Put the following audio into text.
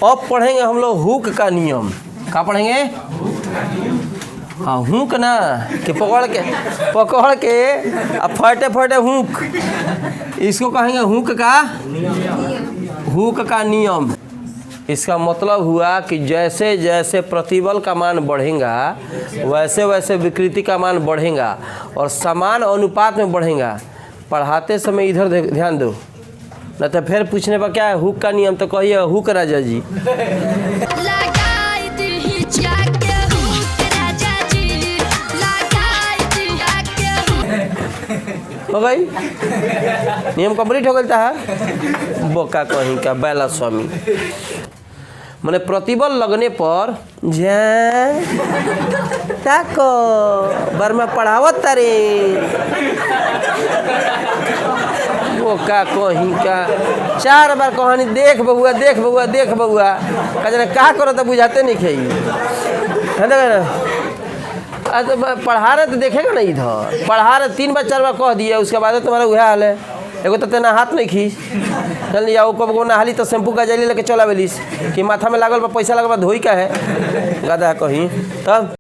अब पढ़ेंगे हम लोग हुक का नियम। क्या पढ़ेंगे? हाँ, हुक ना कि पकड़ के अब फटे फटे हुक, इसको कहेंगे हुक का नियम। इसका मतलब हुआ कि जैसे जैसे प्रतिबल का मान बढ़ेगा वैसे वैसे विकृति का मान बढ़ेगा और समान अनुपात में बढ़ेगा। पढ़ाते समय इधर ध्यान दो, न तो फिर पूछने पर क्या है हुक का नियम, तो कहिए हुक राजा जी। हो गई, नियम कंप्लीट हो गया है। बोका कहीं का बैला स्वामी मैंने प्रतिबल लगने पर ताको बार में पढ़ावत तारे बोका कहीं का 4 बार कहानी देख बबुआ देख बबुआ देख बबुआ कहते क्या करो तो बुझाते नहीं खेई है ना। तो पढ़ा रहे तो देखेगा ना, इधर पढ़ा रहे 3 बार 4 बार कह दिया, उसके बाद तुम्हारा वह हाल है। एगो तो तेना हाथ नहीं खींच चल जाओ को नहाली तो शैम्पू का जली लेके चला बेलिस कि माथा में लागल पैसा लगवा धोई का है गधा कहीं तब।